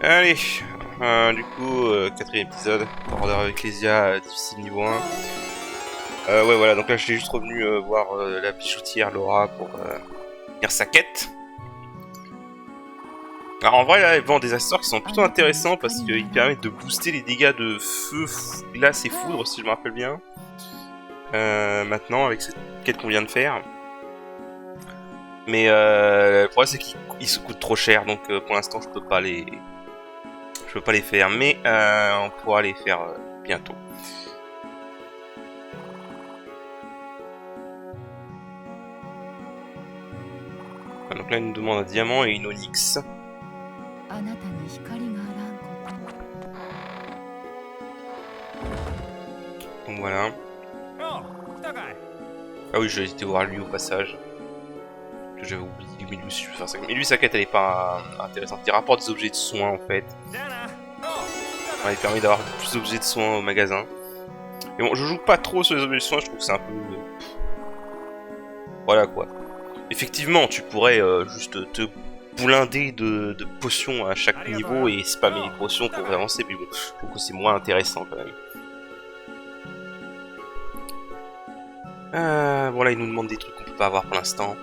Allez, du coup, quatrième épisode, Order of Ecclesia, difficile niveau 1. Ouais, voilà, donc là je suis juste revenu voir la bijoutière Laura pour finir sa quête. Alors en vrai, là, elle vend des accessoires qui sont plutôt intéressants parce qu'ils permettent de booster les dégâts de feu, glace et foudre, si je me rappelle bien. Maintenant, avec cette quête qu'on vient de faire. Mais le problème c'est qu'ils se coûtent trop cher, donc pour l'instant je peux pas les faire, mais on pourra les faire bientôt. Donc là il nous demande un diamant et une onyx. Donc voilà. Ah oui, j'ai été voir lui au passage. Que j'avais oublié, mais lui sa quête elle est pas intéressante. Il rapporte des objets de soins en fait. Ouais, il permet d'avoir plus d'objets de soins au magasin. Mais bon, je joue pas trop sur les objets de soins, je trouve que c'est un peu... Voilà quoi. Effectivement, tu pourrais juste te blinder de potions à chaque niveau et spammer les potions pour avancer, mais bon, je trouve que c'est moins intéressant quand même. Bon là, il nous demande des trucs qu'on peut pas avoir pour l'instant.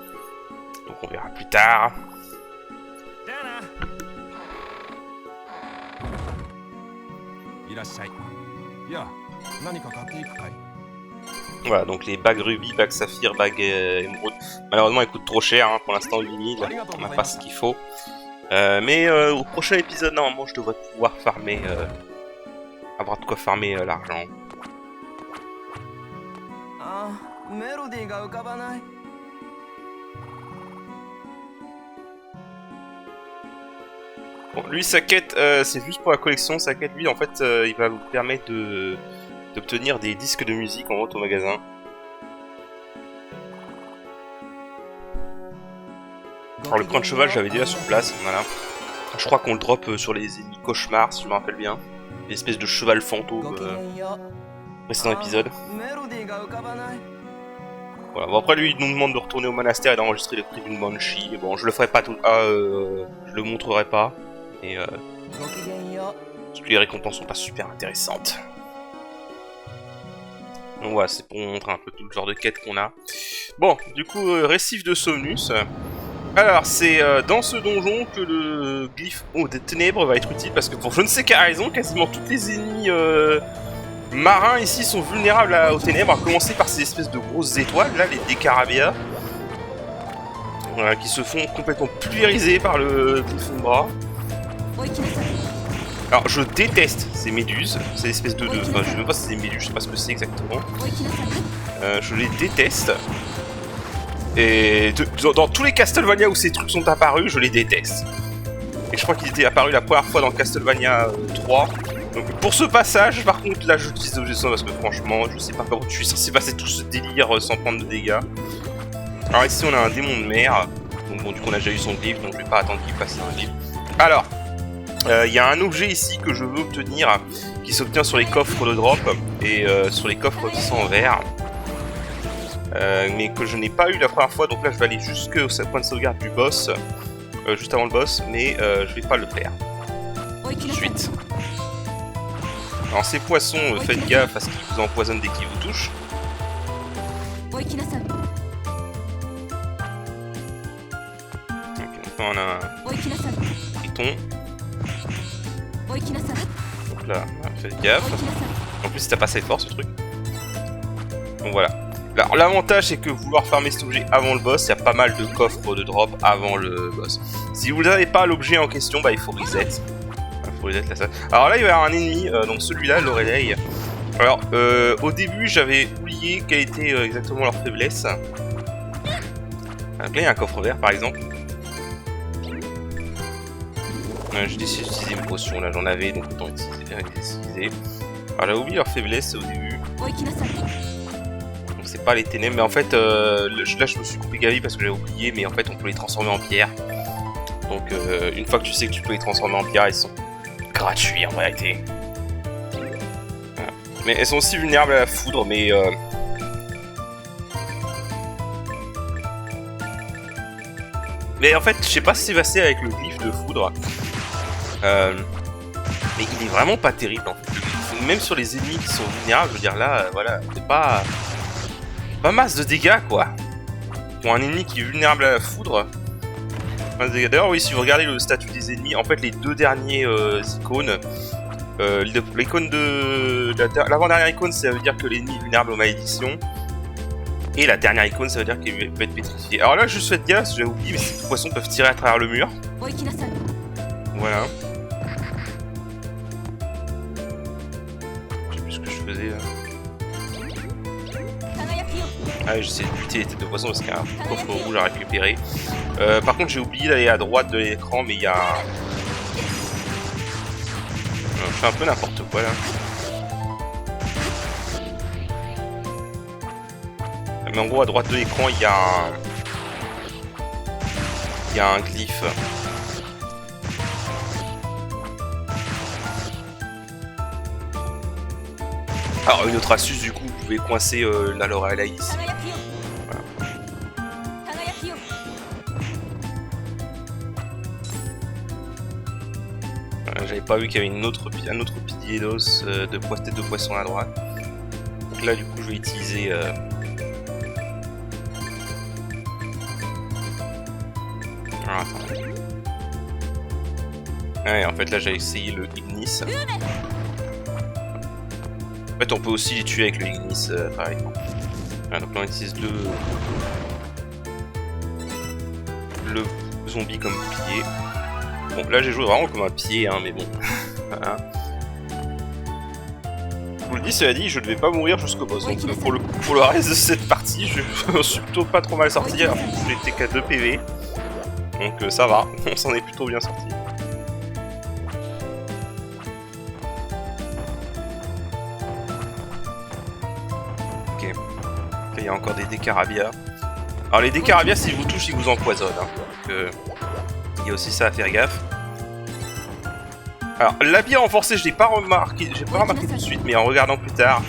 Donc on verra plus tard. Voilà, donc les bagues rubis, bagues saphir, bagues émeraude. Malheureusement, elles coûtent trop cher hein, pour l'instant, 8000. On n'a pas ce qu'il faut. Mais au prochain épisode, normalement, je devrais pouvoir farmer. Avoir de quoi farmer l'argent. Bon, lui, sa quête, c'est juste pour la collection. Sa quête, lui, en fait, il va vous permettre d'obtenir des disques de musique en route au magasin. Alors, le camp de cheval, j'avais déjà sur place, voilà. Je crois qu'on le drop sur les ennemis cauchemars, si je me rappelle bien. Une espèce de cheval fantôme précédent épisode. Voilà, bon après lui il nous demande de retourner au monastère et d'enregistrer le prix d'une banshee. Et bon, je le ferai pas tout. Je le montrerai pas. Et parce que les récompenses sont pas super intéressantes. Donc voilà, c'est pour montrer un peu tout le genre de quête qu'on a. Bon, du coup, récif de Somnus. Alors, c'est dans ce donjon que le glyphe des ténèbres va être utile parce que pour je ne sais quelle raison, quasiment tous les ennemis marins ici sont vulnérables aux ténèbres, à commencer par ces espèces de grosses étoiles, là, les Décarabia, qui se font complètement pulvériser par le Glyphombra. Alors, je déteste ces méduses, ces espèces de... Enfin, je sais même pas si c'est des méduses, je sais pas ce que c'est exactement. Je les déteste. Et dans tous les Castlevania où ces trucs sont apparus, je les déteste. Et je crois qu'ils étaient apparus la première fois dans Castlevania 3. Donc pour ce passage, par contre, là j'utilise l'objet de soin parce que franchement, je sais pas comment je suis censé passer tout ce délire sans prendre de dégâts. Alors ici on a un démon de mer. Donc bon, du coup on a déjà eu son glyphe, donc je vais pas attendre qu'il fasse un glyphe. Alors, il y a un objet ici que je veux obtenir, qui s'obtient sur les coffres de drop et sur les coffres sans verre. Mais que je n'ai pas eu la première fois, donc là je vais aller jusqu'au point de sauvegarde du boss, juste avant le boss, mais je vais pas le faire tout de suite. Alors ces poissons, faites gaffe à ce qu'ils vous empoisonnent dès qu'ils vous touchent. Ok, donc on a un piton. Donc là, faites gaffe. En plus t'as pas assez fort ce truc. Donc voilà. Alors l'avantage c'est que vouloir farmer cet objet avant le boss, il y a pas mal de coffres de drop avant le boss. Si vous n'avez pas l'objet en question, bah il faut reset. Alors là il va y avoir un ennemi, donc celui-là, l'Orelei. Alors au début j'avais oublié quelle était exactement leur faiblesse. Donc là il y a un coffre vert par exemple. J'ai décidé d'utiliser une potion, là j'en avais donc autant utiliser. Alors j'ai oublié leur faiblesse au début. C'est pas les ténèbres, mais en fait là je me suis coupé gavi parce que j'avais oublié, mais en fait on peut les transformer en pierre. Donc une fois que tu sais que tu peux les transformer en pierre, ils sont gratuits en réalité. Voilà. Mais elles sont aussi vulnérables à la foudre, mais Mais en fait, je sais pas ce qui s'est passé avec le glyphe de foudre. Mais il est vraiment pas terrible en fait. Même sur les ennemis qui sont vulnérables, je veux dire là, voilà, c'est pas masse de dégâts quoi. Pour un ennemi qui est vulnérable à la foudre. D'ailleurs oui, si vous regardez le statut des ennemis, en fait les deux derniers icônes, l'icône de l'avant-dernière icône, ça veut dire que l'ennemi est vulnérable aux malédictions. Et la dernière icône, ça veut dire qu'il peut être pétrifié. Alors là, juste faites gaffe, j'avais oublié, mais ces poissons peuvent tirer à travers le mur. Voilà. Je sais plus ce que je faisais là. Ah, j'essaie de buter les têtes de poisson parce qu'il y a un coffre rouge à récupérer. Par contre, j'ai oublié d'aller à droite de l'écran, mais il y a. Je fais un peu n'importe quoi là. Mais en gros, à droite de l'écran, il y a un glyphe. Alors, une autre astuce, du coup, vous pouvez coincer la Lorelei ici. Voilà. J'avais pas vu qu'il y avait un autre pilier d'os de tête de poisson à droite. Donc là, du coup, je vais utiliser. Ah, attends. Ouais, en fait, là, j'ai essayé le Ignis. En fait, on peut aussi les tuer avec le Ignis, par exemple. Ah, donc là, on utilise le zombie comme pilier. Bon, là, j'ai joué vraiment comme un pied, hein, mais bon. Voilà. Je vous le dis, cela dit, je ne vais pas mourir jusqu'au boss. Donc, pour le reste de cette partie, je suis plutôt pas trop mal sorti. Alors, j'étais qu'à 2 PV. Donc, ça va. On s'en est plutôt bien sorti. Il y a encore des décarabias. Alors les décarabias, si vous touchez, ils vous empoisonnent. Hein. Donc, il y a aussi ça à faire gaffe. Alors l'habit renforcé, je l'ai pas remarqué tout de suite, mais en regardant plus tard,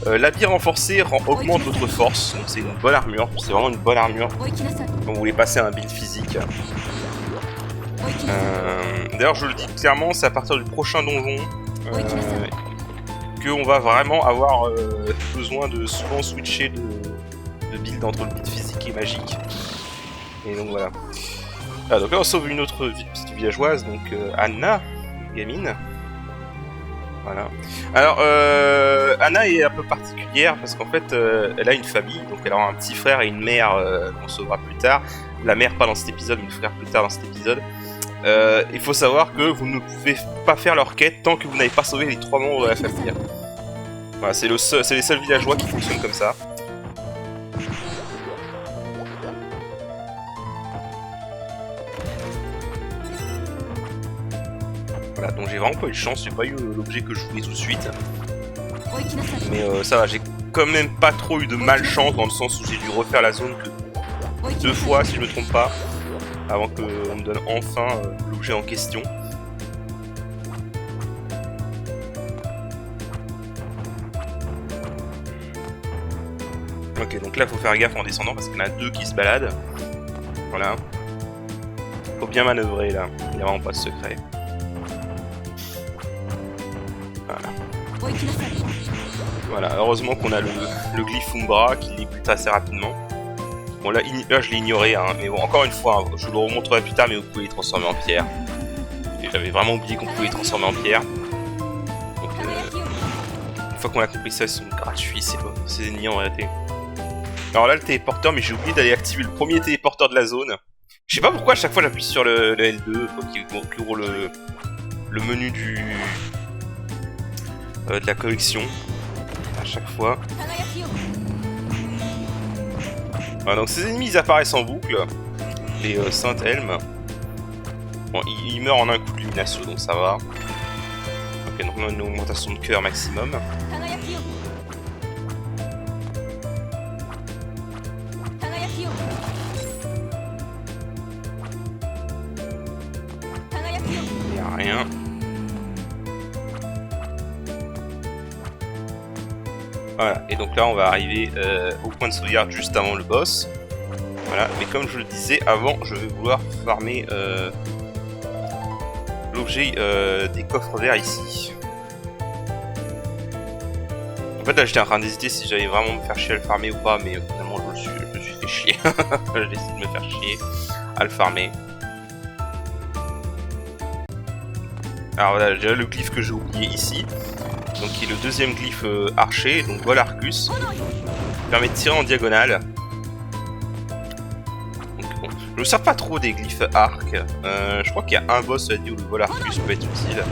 l'habit renforcé augmente votre force. Donc c'est une bonne armure. C'est vraiment une bonne armure. Quand vous voulez passer à un build physique. D'ailleurs, je le dis clairement, c'est à partir du prochain donjon qu'on va vraiment avoir besoin de souvent switcher de build entre le build physique et magique. Et donc voilà. Ah, donc là on sauve une autre petite villageoise, donc Anna, gamine. Voilà. Alors Anna est un peu particulière parce qu'en fait elle a une famille, donc elle a un petit frère et une mère qu'on sauvera plus tard. La mère pas dans cet épisode, mais le frère plus tard dans cet épisode. Il faut savoir que vous ne pouvez pas faire leur quête tant que vous n'avez pas sauvé les 3 membres de la famille. Voilà, c'est les seuls villageois qui fonctionnent comme ça. Voilà, donc j'ai vraiment pas eu de chance, j'ai pas eu l'objet que je voulais tout de suite. Mais ça va, j'ai quand même pas trop eu de malchance dans le sens où j'ai dû refaire la zone que 2 fois si je me trompe pas, avant qu'on me donne enfin l'objet en question. Ok, donc là faut faire gaffe en descendant parce qu'il y en a 2 qui se baladent. Voilà. Faut bien manœuvrer là, il n'y a vraiment pas de secret. Voilà. Voilà, heureusement qu'on a le glyphe Umbra qui les bute assez rapidement. Bon là je l'ai ignoré, hein, mais bon, encore une fois, hein, je vous le remontrerai plus tard, mais vous pouvez les transformer en pierre. J'avais vraiment oublié qu'on pouvait les transformer en pierre. Donc une fois qu'on a compris ça, ils sont gratuits ces ennemis en réalité. Alors là le téléporteur, mais j'ai oublié d'aller activer le premier téléporteur de la zone. Je sais pas pourquoi à chaque fois j'appuie sur le L2 qui ouvre le menu de la collection. À chaque fois. Voilà, donc ces ennemis ils apparaissent en boucle. Les Saint-Helm. Bon, ils meurent en un coup de lumination, donc ça va. Ok, donc on a une augmentation de cœur maximum. Il n'y a rien. Voilà, et donc là on va arriver au point de sauvegarde juste avant le boss. Voilà, mais comme je le disais avant, je vais vouloir farmer l'objet des coffres verts ici. En fait là j'étais en train d'hésiter si j'allais vraiment me faire chier à le farmer ou pas, mais finalement je me suis fait chier. J'ai décidé de me faire chier à le farmer. Alors voilà, j'ai le glyphe que j'ai oublié ici, donc qui est le deuxième glyphe archer, donc vol Arcus, qui permet de tirer en diagonale. Donc, bon, je ne sers pas trop des glyphes arc, je crois qu'il y a un boss où le vol Arcus peut être utile.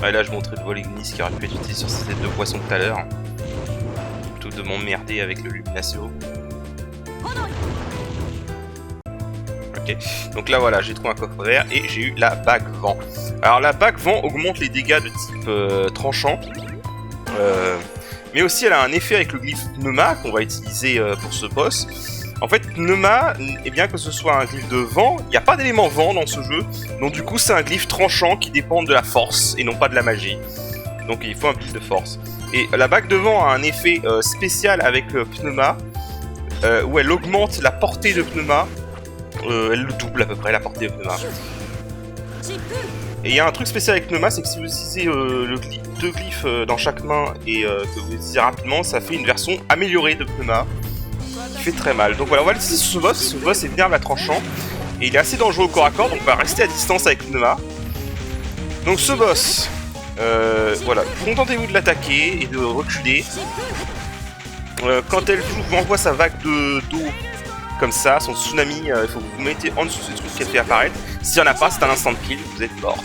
Ouais, là je montrais le vol Ignis qui aurait pu être utile sur ces têtes de poisson tout à l'heure, plutôt de m'emmerder avec le Luminatio. Ok, donc là voilà, j'ai trouvé un coffre vert et j'ai eu la bague vent. Alors la bague vent augmente les dégâts de type tranchant, mais aussi elle a un effet avec le glyphe pneuma qu'on va utiliser pour ce boss. En fait, pneuma, et bien que ce soit un glyphe de vent, il n'y a pas d'élément vent dans ce jeu, donc du coup c'est un glyphe tranchant qui dépend de la force et non pas de la magie. Donc il faut un glyphe de force. Et la bague de vent a un effet spécial avec pneuma, où elle augmente la portée de pneuma. Elle le double à peu près, la portée de pneuma. Et il y a un truc spécial avec pneuma, c'est que si vous utilisez deux glyphes dans chaque main et que vous utilisez rapidement, ça fait une version améliorée de pneuma qui fait très mal. Donc voilà, on va l'utiliser sur ce boss. Ce boss est vénérable à tranchant et il est assez dangereux au corps à corps, donc on va rester à distance avec pneuma. Donc ce boss, voilà, contentez-vous de l'attaquer et de reculer. Quand elle vous envoie sa vague d'eau comme ça, son tsunami, il faut que vous vous mettez en dessous de ce truc qu'elle fait apparaître. S'il n'y en a pas, c'est un instant kill, vous êtes mort.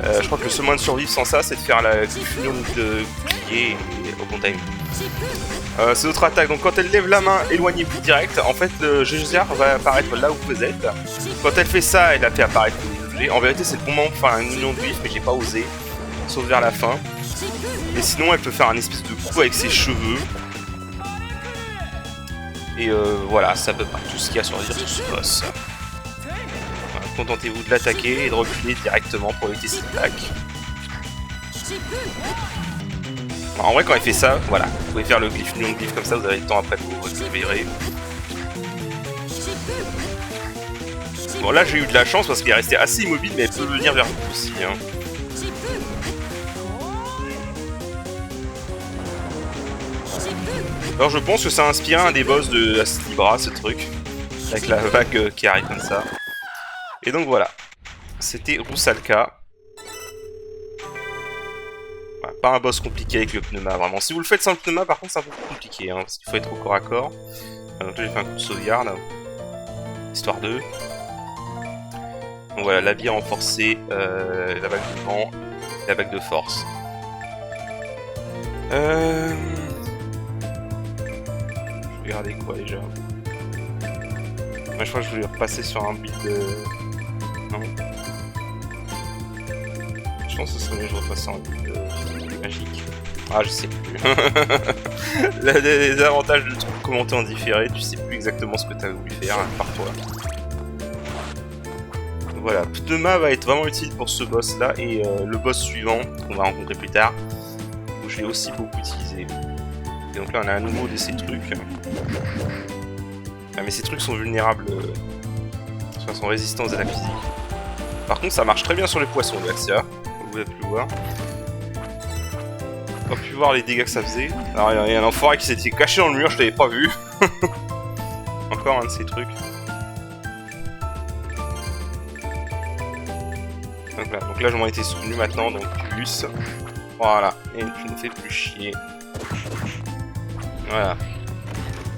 Je crois que le seul moyen de survivre sans ça, c'est de faire la fusion de bouclier et au bon time. C'est notre attaque, donc quand elle lève la main, éloignez-vous direct. En fait, le Gézard va apparaître là où vous êtes. Quand elle fait ça, elle a fait apparaître les objets. En vérité, c'est le bon moment pour faire un union de glyphes, mais j'ai pas osé, sauf vers la fin. Et sinon, elle peut faire un espèce de coup avec ses cheveux. Et voilà, c'est à peu près tout ce qu'il y a sur dire sur ce boss. Voilà, contentez-vous de l'attaquer et de reculer directement pour éviter cette attaque. En vrai, quand il fait ça, voilà, vous pouvez faire le glyphe, union de glyphe comme ça, vous avez le temps après de vous récupérer. Bon, là j'ai eu de la chance parce qu'il est resté assez immobile, mais elle peut venir vers vous aussi. Hein. Alors je pense que ça a inspiré un des boss de Acid Libra, ce truc, avec la vague qui arrive comme ça. Et donc voilà, c'était Rusalka. Voilà, pas un boss compliqué avec le pneuma, vraiment. Si vous le faites sans le pneuma, par contre, c'est un peu plus compliqué, hein, parce qu'il faut être au corps à corps. Donc là j'ai fait un coup de sauvegarde, histoire 2. Donc voilà, l'habit renforcé, la vague de vent, la vague de force. Je vais regarder quoi déjà. Moi je crois que je voulais repasser sur un build non. Je pense que ce serait mieux que je repasse sur un build magique. Ah je sais plus. Les avantages de commenter en différé, tu sais plus exactement ce que tu as voulu faire par toi. Voilà, pneuma va être vraiment utile pour ce boss là et le boss suivant qu'on va rencontrer plus tard, où je l'ai aussi beaucoup utilisé. Et donc là on a à nouveau ces trucs. Ah, mais ces trucs sont vulnérables, ils sont résistants aux attaques physiques. Par contre ça marche très bien sur les poissons Galaxia, comme vous avez pu le voir. On a pu voir les dégâts que ça faisait. Alors il y a un enfoiré qui s'était caché dans le mur, je l'avais pas vu. Encore un de ces trucs. Donc là je m'en étais souvenu maintenant, donc plus. Voilà, et tu ne fais plus chier. Voilà.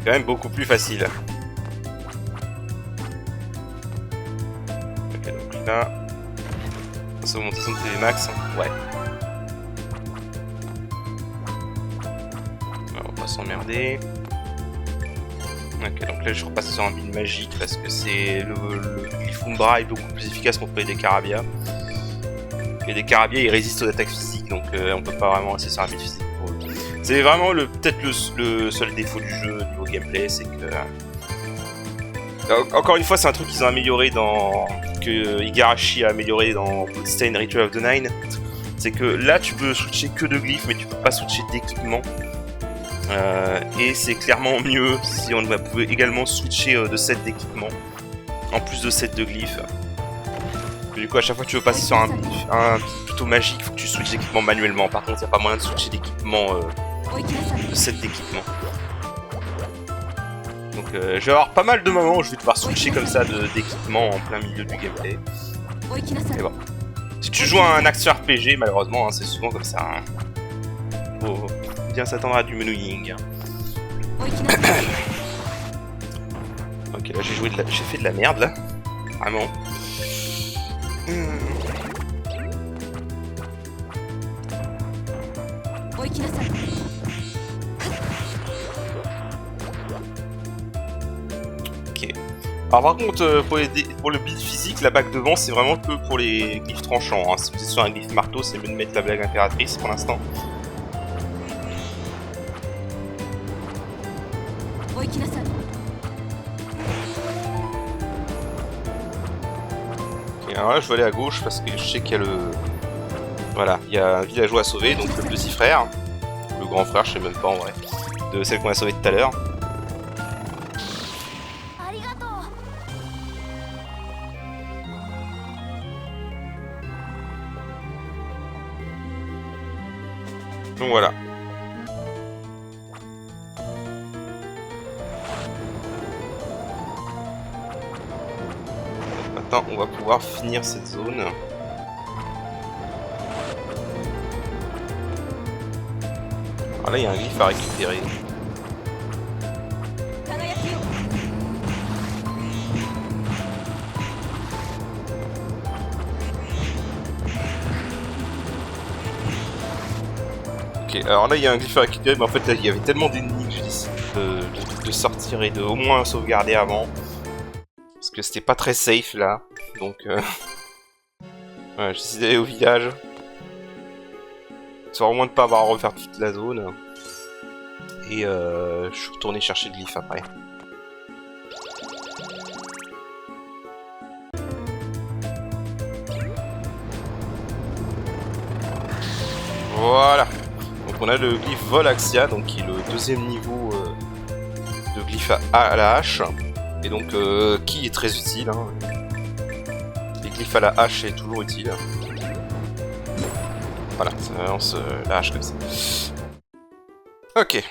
Quand même beaucoup plus facile. Ok, donc là... Ça va monter son TV max, hein. Ouais. Alors, on va pas s'emmerder. Ok, donc là je repasse sur un build magique parce que c'est le glyphe Umbra est beaucoup plus efficace pour trouver des carabias. Et des carabias ils résistent aux attaques physiques, donc on peut pas vraiment rester sur un build physique pour eux. C'est vraiment peut-être le seul défaut du jeu niveau gameplay, c'est que... Encore une fois, c'est un truc qu'ils ont amélioré que Igarashi a amélioré dans Bloodstained Ritual of the Nine. C'est que là, tu peux switcher que de glyphes, mais tu peux pas switcher d'équipement. Et c'est clairement mieux si on pouvait également switcher de set d'équipement, en plus de set de glyphes. Du coup, à chaque fois que tu veux passer sur un plutôt magique, faut que tu switches d'équipement manuellement. Par contre, il n'y a pas moyen de switcher d'équipement, de set d'équipement. Donc, je vais avoir pas mal de moments où je vais devoir switcher comme ça d'équipement en plein milieu du gameplay. Mais bon. Si tu joues à un action RPG, malheureusement, hein, c'est souvent comme ça. Hein. Faut bien s'attendre à du menuying. Ok, là j'ai fait de la merde là. Vraiment. Ok. Alors par contre, pour le build physique, la bague devant c'est vraiment que pour les glyphes tranchants. Hein. Si vous êtes sur un glyphe marteau, c'est mieux de mettre la bague impératrice pour l'instant. Alors là, je vais aller à gauche parce que je sais qu'il y a le... Voilà, il y a un villageois à sauver, donc le petit frère. Le grand frère, je sais même pas en vrai. De celle qu'on a sauvée tout à l'heure. Donc voilà. Maintenant, on va pouvoir finir cette zone. Alors là, il y a un glyphe à récupérer. Ok, alors là, il y a un glyphe à récupérer, mais en fait, là, il y avait tellement d'ennemis que j'ai décidé de sortir et de au moins sauvegarder avant. Parce que c'était pas très safe là, donc ouais, j'ai décidé d'aller au village. Histoire au moins de pas avoir à refaire toute la zone. Et je suis retourné chercher le glyphe après. Voilà. Donc on a le glyphe Volaxia, donc qui est le deuxième niveau de glyphe à la hache. Et donc, qui est très utile. Hein. Les glyphes à la hache est toujours utile. Voilà, ça lance la hache comme ça. Ok. Et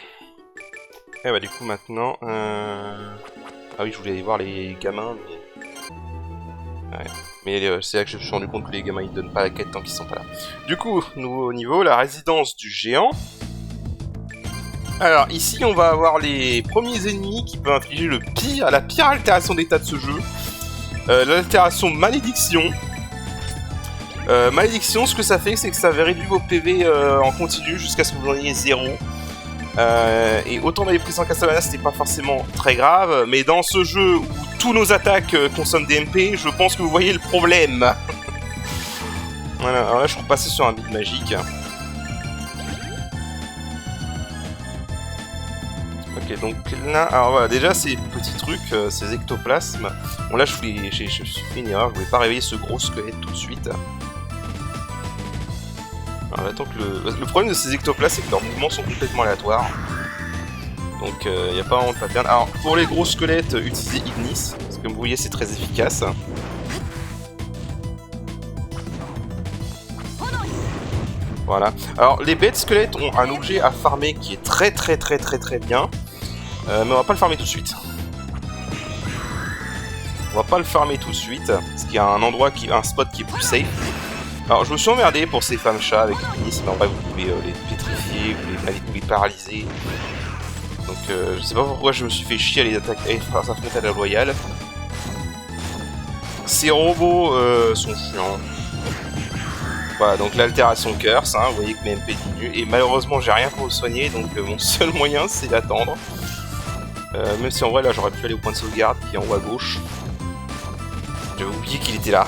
bah du coup maintenant... Ah oui, je voulais aller voir les gamins, mais... Ouais. Mais c'est là que je me suis rendu compte que les gamins ils donnent pas la quête tant qu'ils sont pas là. Du coup, nouveau niveau, la résidence du géant. Alors ici on va avoir les premiers ennemis qui peuvent infliger la pire altération d'état de ce jeu. L'altération malédiction. Malédiction, ce que ça fait, c'est que ça va réduire vos PV en continu jusqu'à ce que vous en ayez 0. Et autant dans les prises en Castlevania c'était pas forcément très grave, mais dans ce jeu où tous nos attaques consomment des MP, je pense que vous voyez le problème. Voilà, alors là je suis repassé sur un build magique. Ok, donc là, alors voilà, déjà ces petits trucs, ces ectoplasmes. Bon là je suis fait une erreur, je voulais pas réveiller ce gros squelette tout de suite. Alors j'attends que le problème de ces ectoplasmes c'est que leurs mouvements sont complètement aléatoires. Donc il n'y a pas vraiment de pattern. Alors pour les gros squelettes, utilisez Ignis, parce que comme vous voyez c'est très efficace. Voilà. Alors les bêtes squelettes ont un objet à farmer qui est très bien. Mais on va pas le farmer tout de suite. On va pas le farmer tout de suite, parce qu'il y a un spot qui est plus safe. Alors je me suis emmerdé pour ces femmes chats avec Ignis, mais en vrai vous pouvez les pétrifier, vous les paralyser. Donc je sais pas pourquoi je me suis fait chier à les attaquer, à s'affronter à la loyale. Ces robots sont chiants. Voilà, donc l'altération curse, hein, vous voyez que mes MP diminuent, et malheureusement j'ai rien pour le soigner, donc mon seul moyen c'est d'attendre. Même si en vrai là j'aurais pu aller au point de sauvegarde qui est en haut à gauche. J'avais oublié qu'il était là.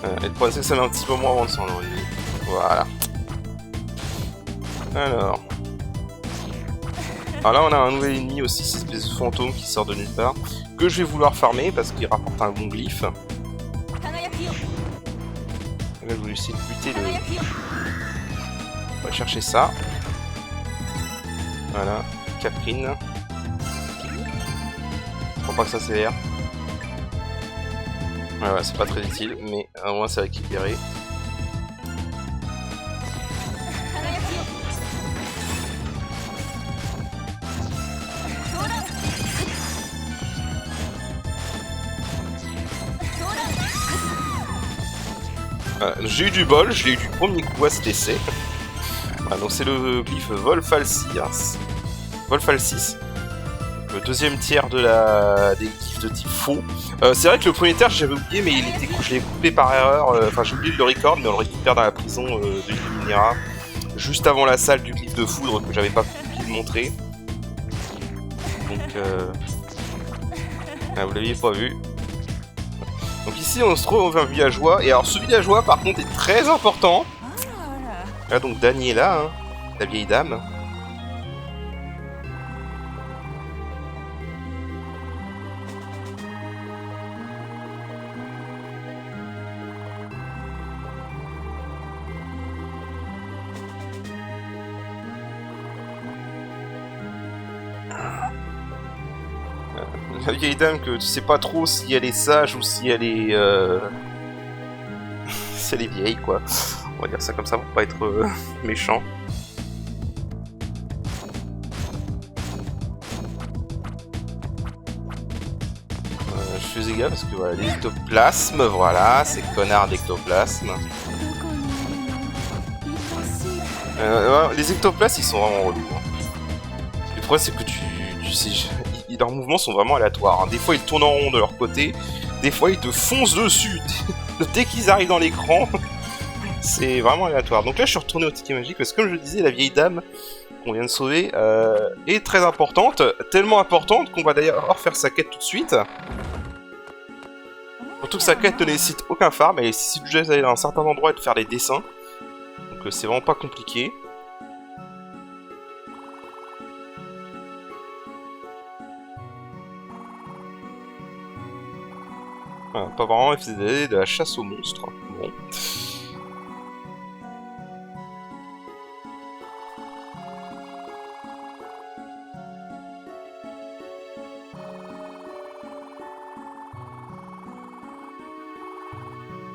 Et le problème c'est que ça met un petit moment avant de s'en enlever. Voilà. Alors là on a un nouvel ennemi aussi, cette espèce de fantôme qui sort de nulle part. Que je vais vouloir farmer parce qu'il rapporte un bon glyphe. Là je vais essayer de buter le... On va chercher ça. Voilà, Caprine. Je crois pas que ça s'aère. Ouais, c'est pas très utile, mais au moins c'est récupéré. J'ai eu du bol, je l'ai eu du premier coup à cet essai. Voilà, donc c'est le glyphe Volfalsis. Volfalsis. Le deuxième tiers de des glyphes de type faux. C'est vrai que le premier tiers j'avais oublié, mais je l'ai coupé par erreur. Enfin, j'ai oublié de le record, mais on le récupère dans la prison de Illuminera. Juste avant la salle du glyphe de foudre que j'avais pas pu le montrer. Donc, vous l'aviez pas vu. Donc ici on se trouve dans un villageois, et alors ce villageois par contre est très important. Là donc Daniela, hein, la vieille dame. La vieille dame que tu sais pas trop si elle est sage ou si elle est... si elle est vieille quoi. On va dire ça comme ça pour pas être méchant. Je faisais gaffe parce que voilà, les ectoplasmes, voilà, ces connards d'ectoplasmes. Les ectoplasmes ils sont vraiment relous. Le problème c'est que tu sais... Leurs mouvements sont vraiment aléatoires. Hein. Des fois, ils tournent en rond de leur côté. Des fois, ils te foncent dessus. Dès qu'ils arrivent dans l'écran, c'est vraiment aléatoire. Donc là, je suis retourné au ticket magique parce que, comme je le disais, la vieille dame qu'on vient de sauver est très importante. Tellement importante qu'on va d'ailleurs faire sa quête tout de suite. Surtout que sa quête ne nécessite aucun farm. Et si tu veux aller dans un certain endroit et de faire des dessins. Donc c'est vraiment pas compliqué. Pas vraiment, il faisait de la chasse aux monstres. Bon.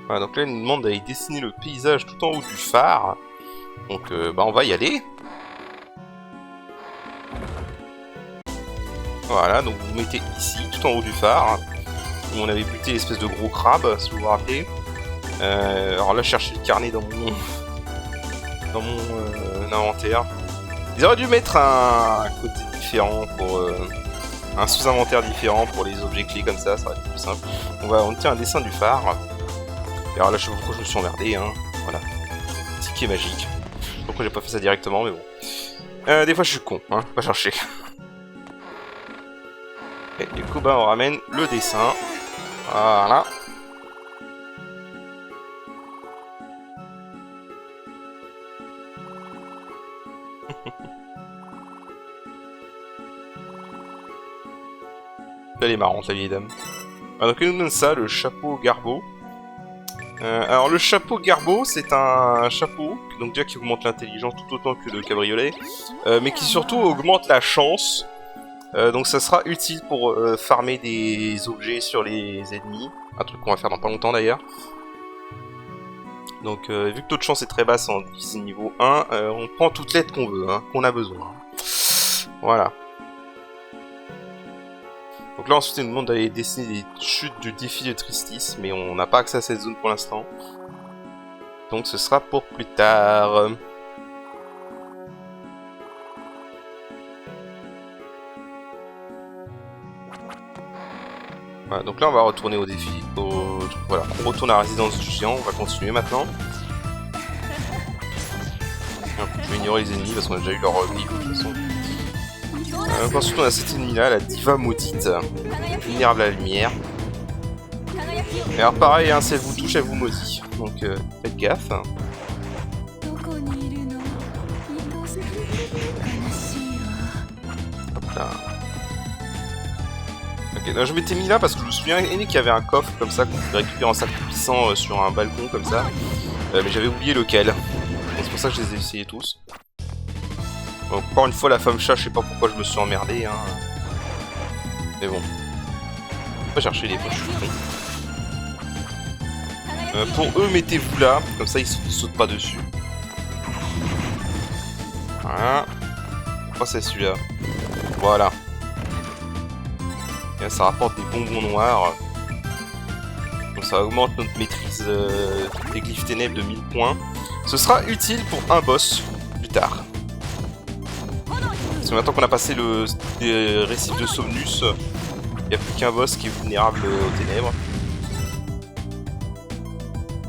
Voilà, donc là il nous demande d'aller dessiner le paysage tout en haut du phare. Donc on va y aller. Voilà, donc vous vous mettez ici, tout en haut du phare. Où on avait buté l'espèce de gros crabe, si vous vous rappelez. Alors là, je cherchais le carnet dans mon inventaire. Ils auraient dû mettre un côté différent pour... un sous-inventaire différent pour les objets clés comme ça aurait été plus simple. On tient un dessin du phare. Et alors là, je sais pas pourquoi je me suis emmerdé, hein. Voilà. Ticket magique. Pourquoi j'ai pas fait ça directement, mais bon. Des fois, je suis con, hein. Pas chercher. Et du coup, on ramène le dessin. Voilà. Elle est marrante la vieille dame. Alors, donc elle nous donne ça, le chapeau garbo. Alors le chapeau garbo, c'est un chapeau donc déjà qui augmente l'intelligence tout autant que le cabriolet, mais qui surtout augmente la chance. Donc ça sera utile pour farmer des objets sur les ennemis, un truc qu'on va faire dans pas longtemps d'ailleurs. Donc vu que le taux de chance est très basse en difficile niveau 1, on prend toute l'aide qu'on veut, hein, qu'on a besoin. Voilà. Donc là ensuite il nous demande d'aller dessiner les chutes du défi de Tristis, mais on n'a pas accès à cette zone pour l'instant. Donc ce sera pour plus tard. Voilà, donc là on va retourner au défi. Voilà, on retourne à la résidence du géant, on va continuer maintenant. Je vais ignorer les ennemis parce qu'on a déjà eu leur vie de toute façon. Ensuite on a cette ennemie là, la diva maudite, vulnérable à la lumière. Et alors pareil, hein, si elle vous touche, elle vous maudit. Donc faites gaffe. Hop là. Ok, là, je m'étais mis là parce que je me souviens qu'il y avait un coffre comme ça qu'on pouvait récupérer en sac puissant sur un balcon comme ça. Mais j'avais oublié lequel. Donc c'est pour ça que je les ai essayés tous. Donc, encore une fois la femme chat, je sais pas pourquoi je me suis emmerdé. Hein. Mais bon. On va chercher les poches. Pour eux, mettez-vous là, comme ça ils sautent pas dessus. Voilà. Oh, c'est celui-là. Voilà. Et là, ça rapporte des bonbons noirs. Donc ça augmente notre maîtrise des glyphes ténèbres de 1000 points. Ce sera utile pour un boss plus tard. Parce que maintenant qu'on a passé le récif de Somnus, il n'y a plus qu'un boss qui est vulnérable aux ténèbres.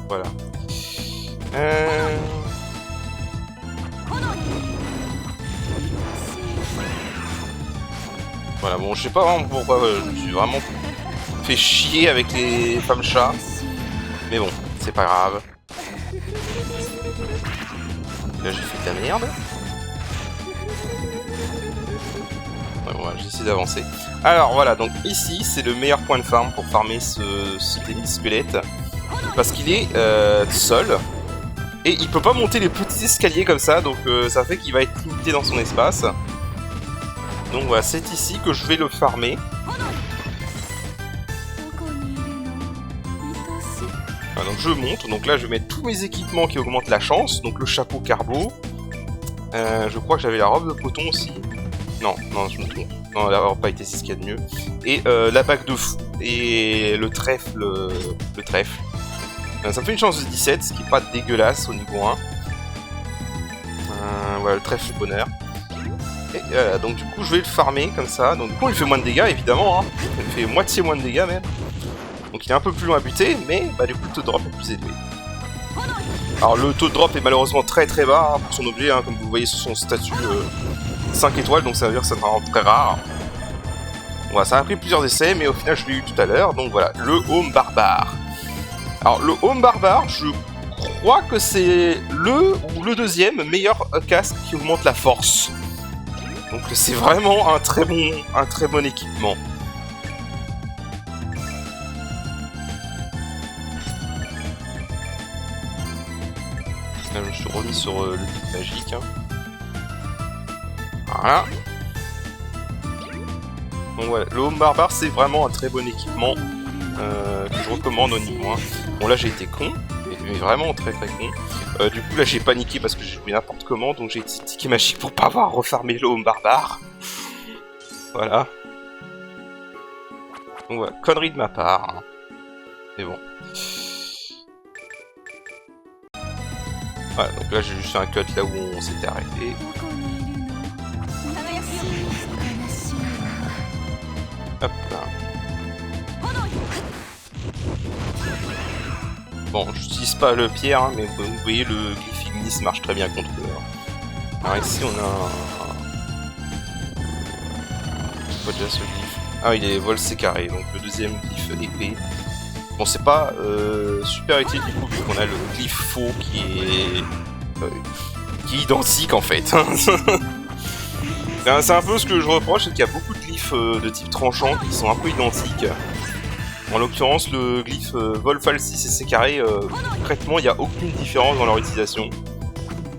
Voilà. Voilà, bon, je sais pas vraiment pourquoi je me suis vraiment fait chier avec les femmes chats. Mais bon, c'est pas grave. Là, j'ai fait de la merde. Ouais, bon, j'essaie d'avancer. Alors, voilà, donc ici, c'est le meilleur point de farm pour farmer ce tennis squelette. Parce qu'il est seul. Et il peut pas monter les petits escaliers comme ça, donc ça fait qu'il va être limité dans son espace. Donc voilà, c'est ici que je vais le farmer. Voilà, donc je monte, donc là je vais mettre tous mes équipements qui augmentent la chance. Donc le chapeau carbo. Je crois que j'avais la robe de coton aussi. Non, non, je me trompe. Non, elle n'a pas été, c'est ce qu'il y a de mieux. Et la bague de fou. Et le trèfle. Le trèfle. Ça me fait une chance de 17, ce qui est pas dégueulasse au niveau 1. Voilà, le trèfle du bonheur. Et voilà, donc du coup je vais le farmer comme ça. Donc du coup il fait moins de dégâts évidemment, hein. Il fait moitié moins de dégâts même. Donc il est un peu plus loin à buter, mais bah, du coup le taux de drop est plus élevé. Alors le taux de drop est malheureusement très très bas hein, pour son objet, hein, comme vous voyez sur son statut 5 étoiles, donc ça veut dire que ça sera très rare. Voilà, ça a pris plusieurs essais, mais au final je l'ai eu tout à l'heure. Donc voilà, le Home Barbare. Alors le Home Barbare, je crois que c'est le ou le deuxième meilleur casque qui augmente la force. Donc c'est vraiment un très bon équipement. Là, je me suis remis sur le kit magique. Hein. Voilà. Donc voilà, le Home Barbare c'est vraiment un très bon équipement que je recommande au niveau 1. Bon là j'ai été con, mais vraiment très très con. Du coup là j'ai paniqué parce que j'ai joué n'importe comment, donc j'ai été ticket magique pour pas avoir refarmé le Home Barbare. Voilà. Donc voilà, connerie de ma part. Hein. Mais bon. Voilà, donc là j'ai juste fait un cut là où on s'était arrêté. Hop là. Bon, j'utilise pas le pierre, hein, mais vous voyez le glyphe ignis marche très bien contre eux. Hein. Alors ici on a un... C'est quoi déjà ce glyphe? Ah il est vol c'est carré, donc le deuxième glyphe épée. Bon c'est pas super utile du coup vu qu'on a le glyphe faux qui est identique en fait. C'est un peu ce que je reproche, c'est qu'il y a beaucoup de glyphes de type tranchant qui sont un peu identiques. En l'occurrence, le glyphe vol falsis et c'est carré, concrètement, il n'y a aucune différence dans leur utilisation.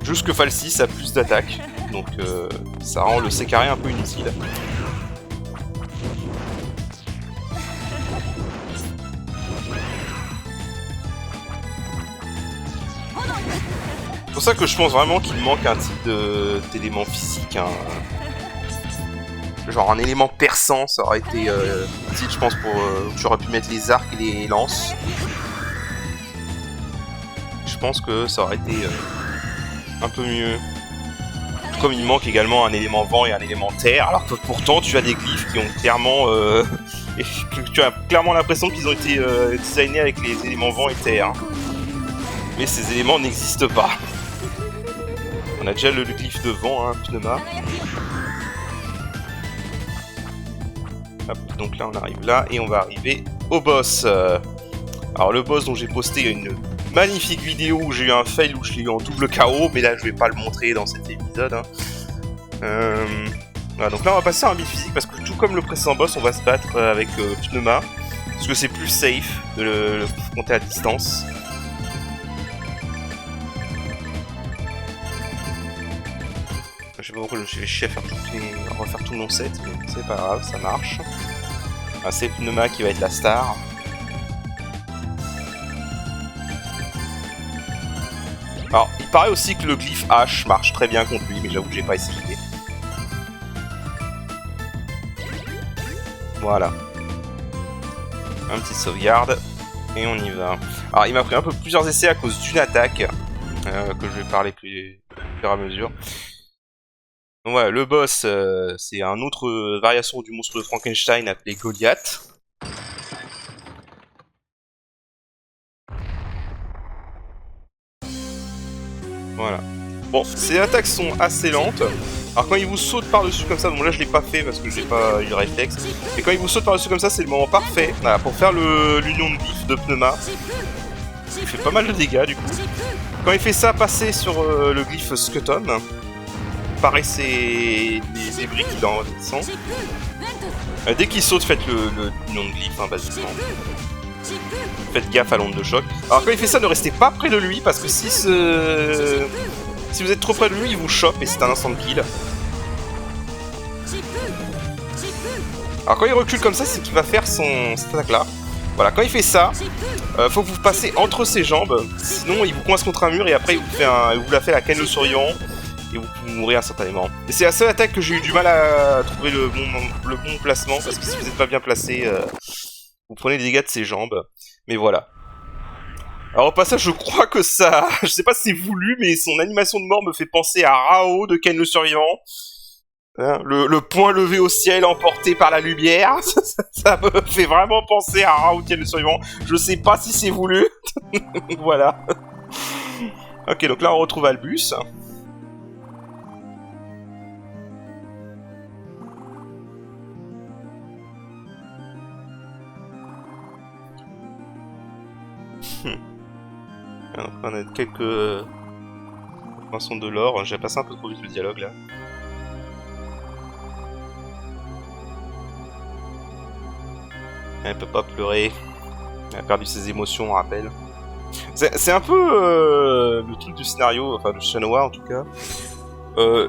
Juste que falsis a plus d'attaque, donc ça rend le C carré un peu inutile. C'est pour ça que je pense vraiment qu'il manque un type d'élément physique, hein. Genre un élément perçant, ça aurait été utile, je pense, pour... j'aurais pu mettre les arcs et les lances. Je pense que ça aurait été un peu mieux. Tout comme il manque également un élément vent et un élément terre, alors que pourtant tu as des glyphes qui ont clairement... tu as clairement l'impression qu'ils ont été designés avec les éléments vent et terre. Mais ces éléments n'existent pas. On a déjà le glyphe de vent, hein, pneuma. Hop, donc là on arrive là et on va arriver au boss. Alors le boss dont j'ai posté une magnifique vidéo où j'ai eu un fail où je l'ai eu en double KO, mais là je vais pas le montrer dans cet épisode. Hein. Voilà, donc là on va passer à un build physique parce que tout comme le précédent boss on va se battre avec Pneuma. Parce que c'est plus safe de le compter à distance. Je sais pas pourquoi je vais chier à refaire tout mon set, mais c'est pas grave, ça marche. Ah, c'est Pneuma qui va être la star. Alors, il paraît aussi que le glyphe H marche très bien contre lui, mais j'avoue que j'ai pas essayé. Voilà. Un petit sauvegarde. Et on y va. Alors, il m'a pris un peu plusieurs essais à cause d'une attaque. Que je vais parler plus au fur et à mesure. Donc voilà, le boss, c'est un autre variation du monstre de Frankenstein appelé Goliath. Voilà. Bon, ces attaques sont assez lentes. Alors quand il vous saute par-dessus comme ça, bon là je l'ai pas fait parce que j'ai pas eu le réflexe. Et quand il vous saute par-dessus comme ça, c'est le moment parfait voilà, pour faire l'union de glyphes de pneuma. Il fait pas mal de dégâts du coup. Quand il fait ça, passer sur le glyphe Scutum. Pareil, c'est des briques qui descendent. Dès qu'il saute, faites l'union de glyphes, hein, basiquement. Faites gaffe à l'onde de choc. Alors quand il fait ça, ne restez pas près de lui parce que si vous êtes trop près de lui, il vous chope et c'est un instant kill. Alors quand il recule comme ça, c'est qu'il va faire cette attaque là. Voilà, quand il fait ça, faut que vous passez entre ses jambes, sinon il vous coince contre un mur et après il vous la fait la canne le survivant et vous pouvez mourir instantanément. Et c'est la seule attaque que j'ai eu du mal à trouver le bon placement parce que si vous n'êtes pas bien placé, vous prenez des dégâts de ses jambes. Mais voilà. Alors au passage, je crois que ça... Je sais pas si c'est voulu, mais son animation de mort me fait penser à Rao de Ken le Survivant. Hein, le poing levé au ciel emporté par la lumière. Ça me fait vraiment penser à Rao de Ken le Survivant. Je sais pas si c'est voulu. Voilà. Ok, donc là on retrouve Albus. Donc on a quelques poinçons de l'or. J'ai passé un peu trop vite le dialogue là. Elle peut pas pleurer. Elle a perdu ses émotions, on rappelle. C'est un peu le truc du scénario, enfin de Shanoa en tout cas.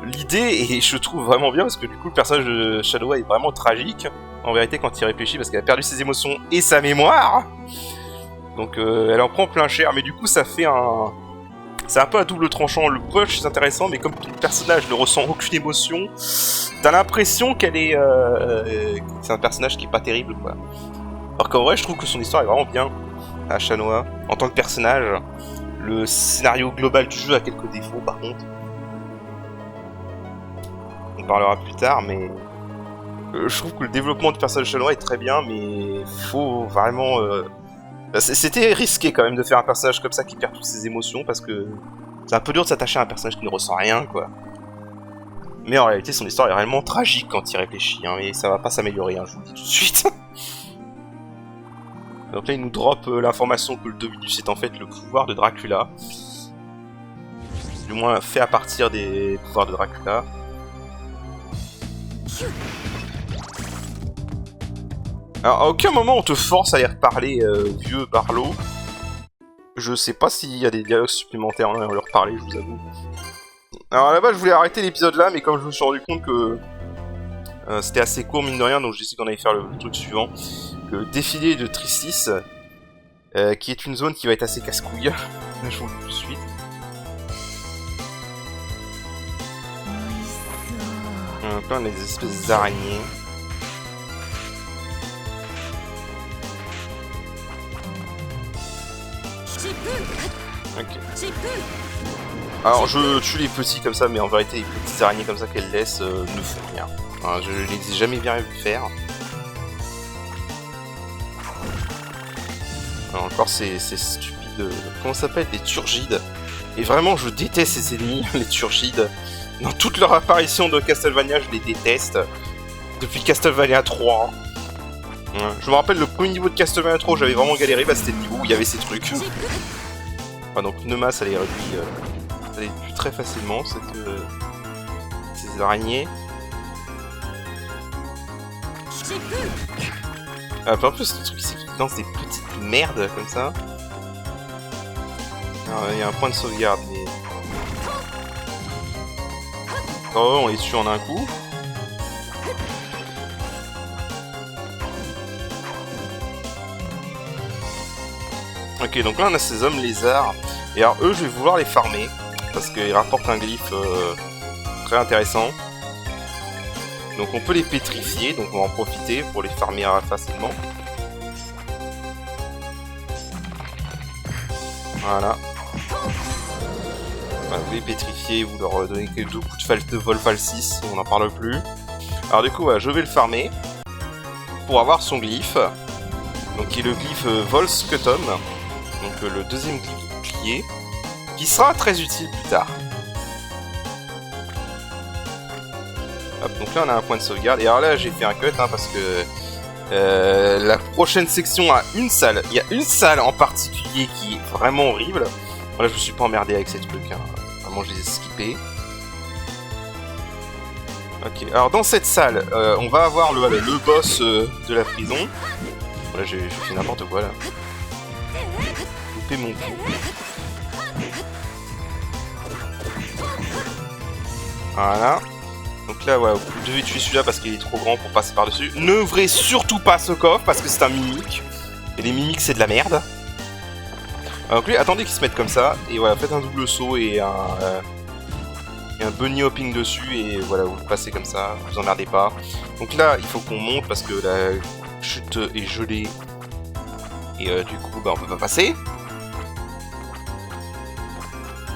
L'idée, et je trouve vraiment bien parce que du coup le personnage de Shanoa est vraiment tragique. En vérité, quand il réfléchit, parce qu'elle a perdu ses émotions et sa mémoire. Donc elle en prend plein cher, mais du coup ça fait un... C'est un peu à double tranchant, le push c'est intéressant, mais comme le personnage ne ressent aucune émotion, t'as l'impression qu'elle est... c'est un personnage qui est pas terrible, quoi. Alors qu'en vrai je trouve que son histoire est vraiment bien, à Shanoa, en tant que personnage. Le scénario global du jeu a quelques défauts par contre. On parlera plus tard, mais... je trouve que le développement du personnage de Shanoa est très bien, mais faut vraiment... C'était risqué quand même de faire un personnage comme ça qui perd toutes ses émotions parce que c'est un peu dur de s'attacher à un personnage qui ne ressent rien, quoi. Mais en réalité, son histoire est réellement tragique quand il réfléchit, hein, et ça va pas s'améliorer, hein, je vous le dis tout de suite. Donc là, il nous drop l'information que le Dominus est en fait le pouvoir de Dracula. Du moins fait à partir des pouvoirs de Dracula. Alors, à aucun moment on te force à aller reparler vieux Barlow. Je sais pas s'il y a des dialogues supplémentaires à leur parler, je vous avoue. Alors là-bas, je voulais arrêter l'épisode là, mais comme je me suis rendu compte que c'était assez court, mine de rien, donc j'ai décidé qu'on allait faire le truc suivant. Le défilé de Tristis, qui est une zone qui va être assez casse-couille. Je vous le dis tout de suite. Plein des espèces d'araignées. Ok. Alors je tue les petits comme ça, mais en vérité les petites araignées comme ça qu'elles laissent ne font rien. Enfin, je les ai jamais bien vu faire. Alors encore c'est stupide. Comment ça s'appelle? Des turgides. Et vraiment je déteste ces ennemis, les turgides. Dans toute leur apparition de Castlevania, je les déteste. Depuis Castlevania 3. Je me rappelle le premier niveau de Castlevania 3 où j'avais vraiment galéré, bah c'était le niveau où il y avait ces trucs. Enfin, donc Pneuma ça les réduit, ça les tue très facilement, ces araignées. En plus le truc c'est qu'ils lancent des petites merdes comme ça. Il y a un point de sauvegarde, mais... Oh, on les tue en un coup. Ok, donc là on a ces hommes lézards. Et alors eux, je vais vouloir les farmer. Parce qu'ils rapportent un glyphe très intéressant. Donc on peut les pétrifier, donc on va en profiter pour les farmer facilement. Voilà. Vous les pétrifiez, vous leur donnez que 2 coups de vol Fal 6, on n'en parle plus. Alors du coup, voilà, je vais le farmer pour avoir son glyphe. Donc qui est le glyphe Volskutum. Donc le deuxième glyphe bouclier. Qui sera très utile plus tard. Hop, donc là on a un point de sauvegarde. Et alors là j'ai fait un cut hein, parce que la prochaine section a une salle. Il y a une salle en particulier qui est vraiment horrible. Voilà, je me suis pas emmerdé avec ces trucs. Hein. Vraiment je les ai skippés. Ok, alors dans cette salle, on va avoir le boss de la prison. Voilà, j'ai fait n'importe quoi là. Loupé mon coup. Voilà. Donc là, ouais, vous devez tuer celui-là parce qu'il est trop grand pour passer par-dessus. N'ouvrez surtout pas ce coffre parce que c'est un mimique. Et les mimiques, c'est de la merde. Donc lui, attendez qu'il se mette comme ça. Et voilà, faites un double saut et un bunny hopping dessus. Et voilà, vous le passez comme ça. Vous emmerdez pas. Donc là, il faut qu'on monte parce que la chute est gelée. Et du coup, bah, on peut pas passer.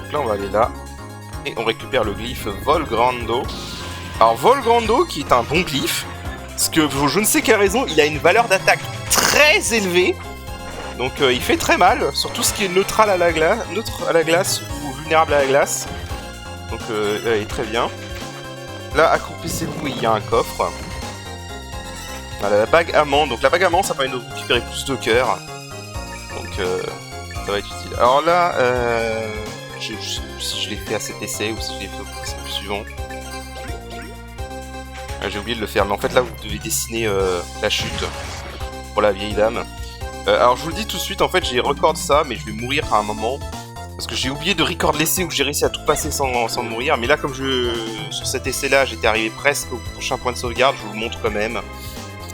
Donc là, on va aller là. Et on récupère le glyphe Volgrando. Alors Volgrando qui est un bon glyphe. Parce que pour je ne sais quelle raison, il a une valeur d'attaque très élevée. Donc il fait très mal. Sur tout ce qui est neutral à la glace ou vulnérable à la glace. Donc il est très bien. Là, accroupissez-vous et il y a un coffre. Voilà, la bague amande. Donc la bague amande, ça permet de récupérer plus de cœurs. Donc ça va être utile. Alors là, je sais plus si je l'ai fait à cet essai ou si je l'ai fait au essai suivant. J'ai oublié de le faire, mais en fait là vous devez dessiner la chute pour la vieille dame. Alors je vous le dis tout de suite, en fait j'ai record ça, mais je vais mourir à un moment. Parce que j'ai oublié de record l'essai où j'ai réussi à tout passer sans mourir. Mais là comme sur cet essai là j'étais arrivé presque au prochain point de sauvegarde, je vous le montre quand même.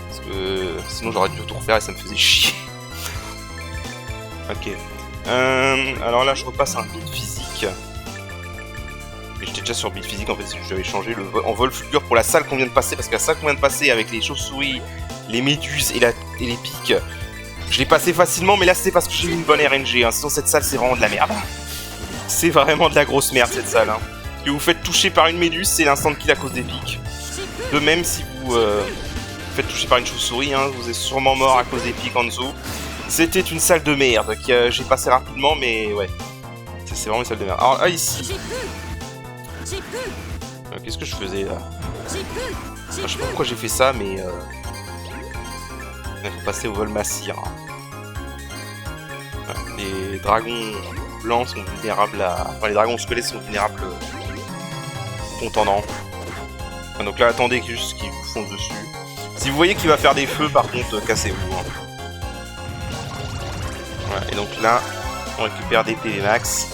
Parce que sinon j'aurais dû tout refaire et ça me faisait chier. Ok. Alors là je repasse un build physique. Et j'étais déjà sur build physique en fait, j'avais changé en vol fulgure pour la salle qu'on vient de passer, parce que la salle qu'on vient de passer avec les chauves-souris, les méduses et les pics, je l'ai passé facilement, mais là c'est parce que j'ai eu une bonne RNG, hein. Sinon cette salle c'est vraiment de la merde. C'est vraiment de la grosse merde cette salle. Hein. Parce que vous faites toucher par une méduse, c'est l'instant kill à cause des pics. De même si vous faites toucher par une chauve-souris, hein, vous êtes sûrement mort à cause des pics en dessous. C'était une salle de merde que j'ai passé rapidement, mais ouais. C'est vraiment une salle de merde. Alors là, ici... Qu'est-ce que je faisais là? Je sais pas pourquoi j'ai fait ça, mais... Il faut passer au vol massir. Les dragons blancs sont vulnérables à... Enfin, les dragons squelettes sont vulnérables au contendant. Donc là, attendez juste qu'ils vous foncent dessus. Si vous voyez qu'il va faire des feux, par contre, cassez-vous. Hein. Voilà, et donc là, on récupère des PV max.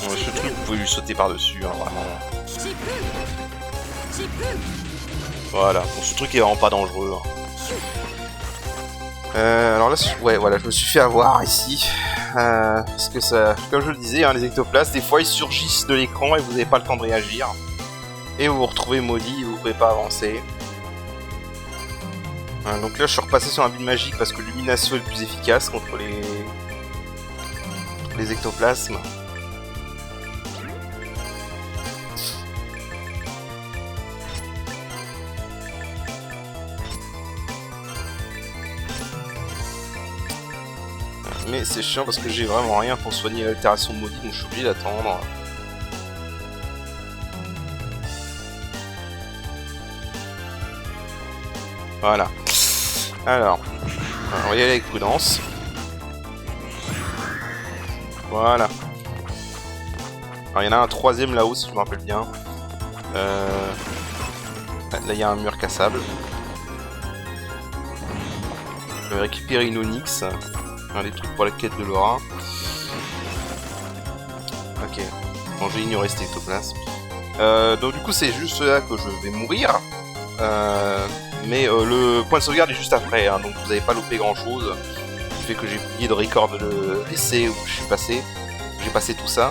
Bon, ce truc, vous pouvez lui sauter par-dessus, hein, vraiment. Voilà, bon, ce truc est vraiment pas dangereux. Hein. Alors là, ouais, voilà, je me suis fait avoir ici. Parce que ça, comme je le disais, hein, les ectoplasmes, des fois ils surgissent de l'écran et vous n'avez pas le temps de réagir. Et vous vous retrouvez maudit et vous ne pouvez pas avancer. Donc là, je suis repassé sur un build magique parce que l'illumination est le plus efficace contre les ectoplasmes. Mais c'est chiant parce que j'ai vraiment rien pour soigner l'altération de maudit, donc je suis obligé d'attendre. Voilà. Alors, on va y aller avec prudence. Voilà. Alors il y en a un troisième là-haut si je me rappelle bien. Là il y a un mur cassable. Je vais récupérer une onyx. Les trucs pour la quête de Laura. Ok. Bon, j'ai ignoré cet ectoplasme. Donc du coup c'est juste là que je vais mourir. Mais le point de sauvegarde est juste après, hein, donc vous n'avez pas loupé grand chose. Ce qui fait que j'ai oublié de record l'essai où je suis passé. J'ai passé tout ça.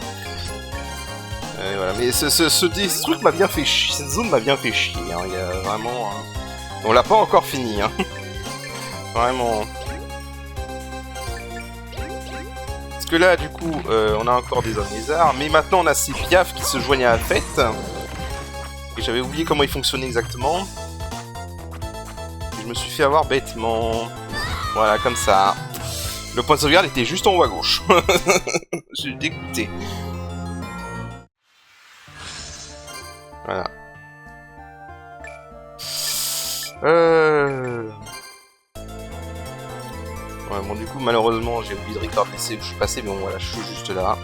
Voilà. Mais ce truc m'a bien fait chier. Cette zone m'a bien fait chier. Hein. Il y a vraiment. Hein... On l'a pas encore fini. Hein. Vraiment. Parce que là, du coup, on a encore des hommes lézards. Mais maintenant, on a ces piafs qui se joignent à la fête. Et j'avais oublié comment ils fonctionnaient exactement. Et je me suis fait avoir bêtement. Voilà, comme ça. Le point de sauvegarde était juste en haut à gauche. Je suis dégoûté. Voilà. Ouais, bon, du coup, malheureusement, j'ai oublié de record l'essai où je suis passé, mais bon, voilà, je suis juste là.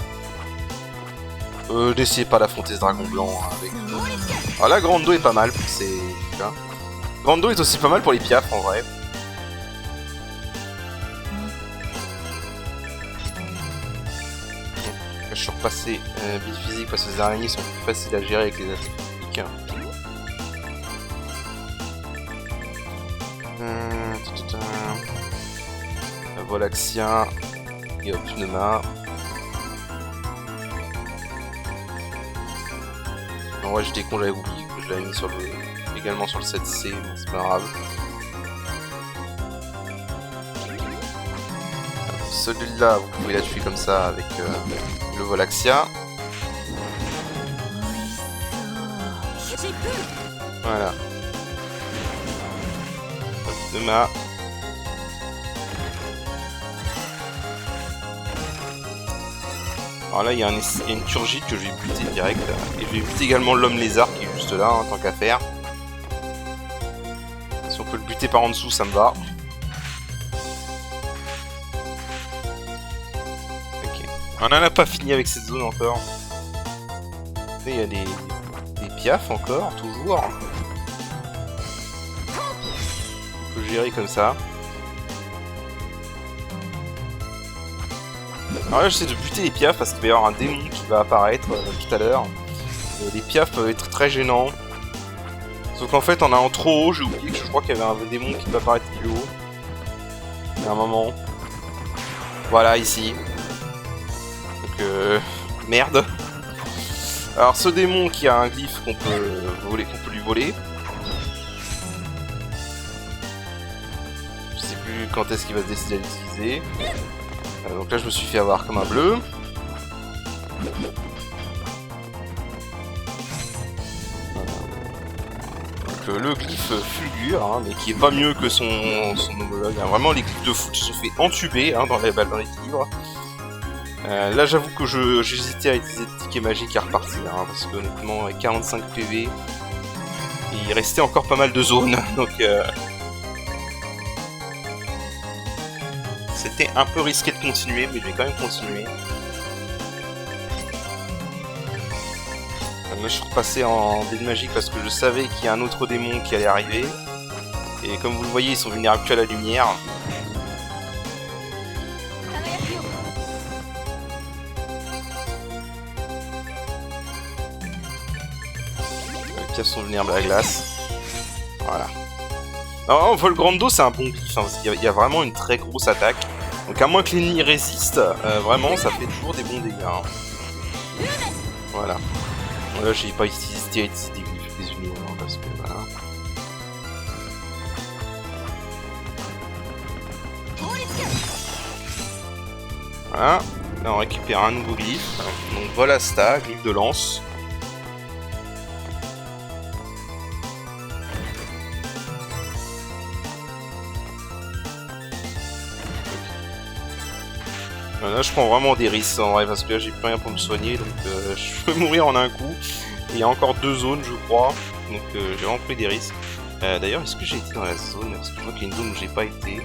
N'essayez pas d'affronter ce dragon blanc hein, avec... Alors là, Grando est pas mal pour ces... Grando est aussi pas mal pour les piafs, en vrai. Je suis repassé bille physique parce que les araignées sont plus faciles à gérer avec les attaques physiques. Volaxia et Pneuma. Non, ouais, j'étais con, j'avais oublié que je l'avais mis sur également sur le 7C, mais c'est pas grave. Celui-là, vous pouvez la tuer comme ça avec le Volaxia. Voilà. Pneuma. Alors là, il y a une turgide que je vais buter direct. Et je vais buter également l'homme lézard qui est juste là, hein, tant qu'à faire. Si on peut le buter par en dessous, ça me va. Ok. On n'en a pas fini avec cette zone encore. Et il y a des piafs encore, toujours. On peut gérer comme ça. Alors là, j'essaie de buter les piafs parce qu'il va y avoir un démon qui va apparaître tout à l'heure. Les piafs peuvent être très gênants. Sauf qu'en fait, en allant trop haut, j'ai oublié que je crois qu'il y avait un démon qui peut apparaître plus haut. Il y a un moment. Voilà, ici. Donc, merde. Alors, ce démon qui a un glyphe qu'on peut lui voler. Je sais plus quand est-ce qu'il va se décider à l'utiliser. Donc là je me suis fait avoir comme un bleu. Donc le glyphe fulgure, hein, mais qui est pas mieux que son homologue. Hein. Vraiment les glyphes de foot se sont fait entuber hein, dans les livres. Là j'avoue que j'hésitais à utiliser le ticket magique à repartir, hein, parce que honnêtement avec 45 PV, il restait encore pas mal de zones. Donc c'était un peu risqué de continuer, mais je vais quand même continuer. Là, je suis repassé en dé magique parce que je savais qu'il y a un autre démon qui allait arriver. Et comme vous le voyez, ils sont vulnérables à la lumière. Les pièces sont vulnérables à la glace. Voilà. Alors, Volgrando, c'est un bon glyphe, hein, parce qu'il y a vraiment une très grosse attaque. Donc à moins que l'ennemi résiste, vraiment ça fait toujours des bons dégâts. Hein. Voilà. Bon, là j'ai pas hésité à utiliser des glyphes des unions, hein, parce que voilà. Voilà. Là on récupère un nouveau glyphe. Donc voilà Volasta, glyphe de lance. Là je prends vraiment des risques en vrai parce que là j'ai plus rien pour me soigner donc je peux mourir en un coup. Et il y a encore 2 zones je crois, donc j'ai vraiment pris des risques. D'ailleurs est-ce que j'ai été dans la zone? Parce que je vois qu'il y a une zone où j'ai pas été.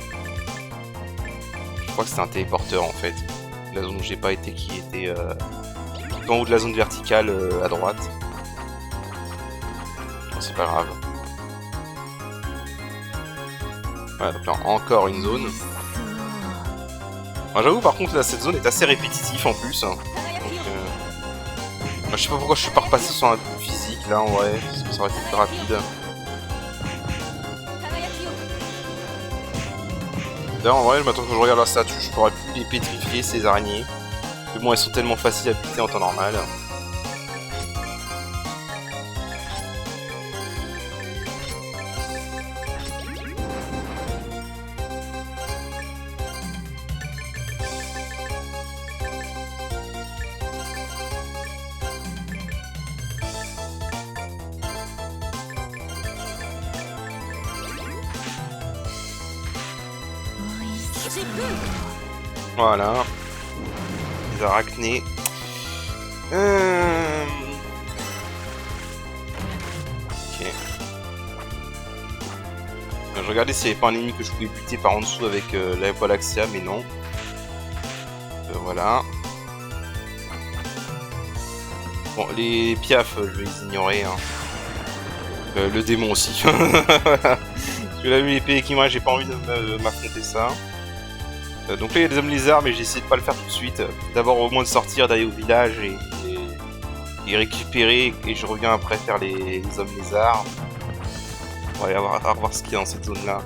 Je crois que c'était un téléporteur en fait. La zone où j'ai pas été qui était tout en haut de la zone verticale à droite. Bon, c'est pas grave. Voilà donc là encore une zone. J'avoue par contre là cette zone est assez répétitive en plus. Donc, je sais pas pourquoi je suis pas repassé sur un coup physique. là en vrai, parce que ça aurait été plus rapide. D'ailleurs en vrai, maintenant que je regarde la statue, je pourrais plus les pétrifier ces araignées. Mais bon, elles sont tellement faciles à buter en temps normal. Voilà. Les arachnées. Ok. Je regardais s'il n'y avait pas un ennemi que je pouvais buter par en dessous avec la Polaxia, mais non. Voilà. Bon, les piafs, je vais les ignorer. Hein. Le démon aussi. Parce que là, vu l'épée qui moi, j'ai pas envie de m'affronter ça. Donc là, il y a des hommes lézards, mais j'ai essayé de pas le faire tout de suite. D'abord, au moins de sortir, d'aller au village et récupérer. Et je reviens après faire les hommes lézards. On va aller voir ce qu'il y a dans cette zone-là.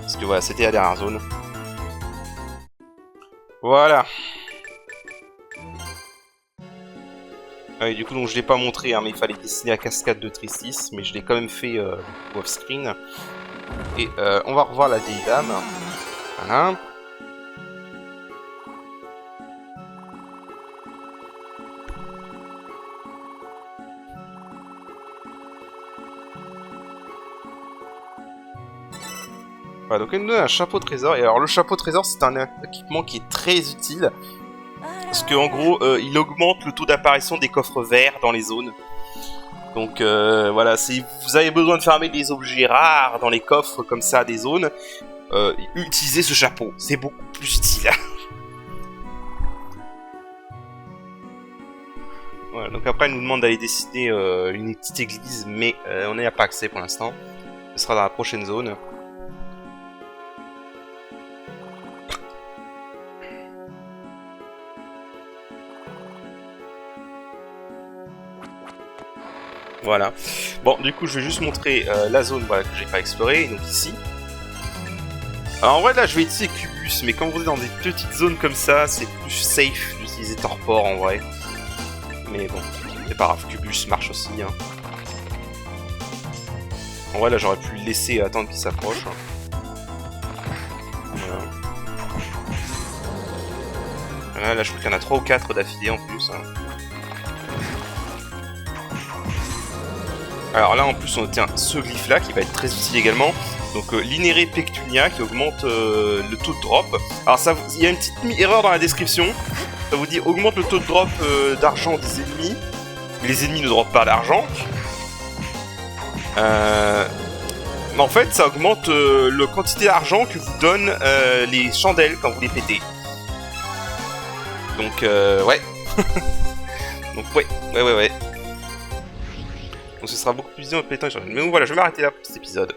Parce que voilà, c'était la dernière zone. Voilà. Ah oui, du coup, donc, je l'ai pas montré, hein, mais il fallait dessiner la cascade de Tristis. Mais je l'ai quand même fait off-screen. Et on va revoir la vieille dame. Voilà. Voilà, donc elle nous donne un chapeau trésor. Et alors le chapeau trésor, c'est un équipement qui est très utile. Parce qu'en gros, il augmente le taux d'apparition des coffres verts dans les zones. Donc voilà, si vous avez besoin de farmer des objets rares dans les coffres comme ça des zones, utilisez ce chapeau, c'est beaucoup plus utile. Voilà, donc après elle nous demande d'aller dessiner une petite église, mais on n'y a pas accès pour l'instant. Ce sera dans la prochaine zone. Voilà. Bon, du coup, je vais juste montrer la zone voilà, que j'ai pas explorée, donc ici. Alors en vrai, là, je vais utiliser Cubus, mais quand vous êtes dans des petites zones comme ça, c'est plus safe d'utiliser Torpor en vrai. Mais bon, c'est pas grave, Cubus marche aussi. Hein. En vrai, là, j'aurais pu le laisser attendre qu'il s'approche. Voilà. Voilà, là, je crois qu'il y en a 3 ou 4 d'affilée en plus. Hein. Alors là en plus on obtient ce glyphe là qui va être très utile également. Donc l'inéré Pectunia qui augmente le taux de drop. Alors ça, il y a une petite erreur dans la description. Ça vous dit augmente le taux de drop d'argent des ennemis. Mais les ennemis ne dropent pas d'argent. Mais en fait ça augmente la quantité d'argent que vous donnent les chandelles quand vous les pétez. Donc ouais. Donc ouais. Donc ce sera beaucoup plus évident de péter. Mais donc voilà, je vais m'arrêter là pour cet épisode.